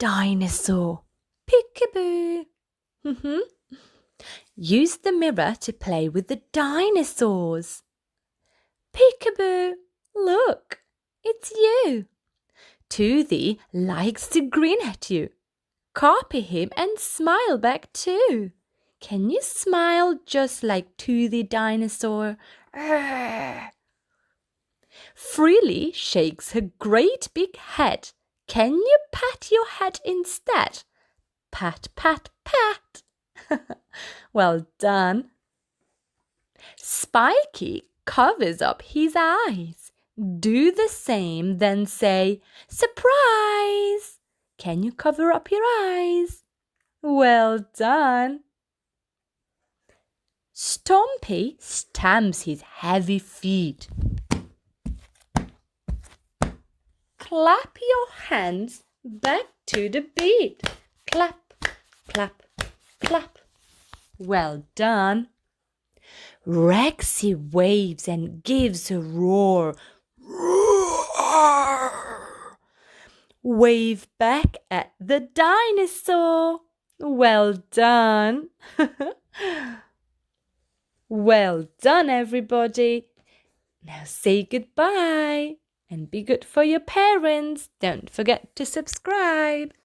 dinosaur. Peekaboo. Use the mirror to play with the dinosaurs. Peekaboo, look, it's you. Toothy likes to grin at you. Copy him and smile back too. Can you smile just like Toothy Dinosaur? Frilly shakes her great big head. Can you pat your head instead? Pat, pat, pat. Well done. Spiky covers up his eyes. Do the same, then say, surprise! Can you cover up your eyes? Well done. Stompy stamps his heavy feet. Clap your hands back to the beat. Clap, clap, clap. Well done. Rexy waves and gives a roar. Roar! Wave back at the dinosaur. Well done. Well done, everybody. Now say goodbye and be good for your parents. Don't forget to subscribe.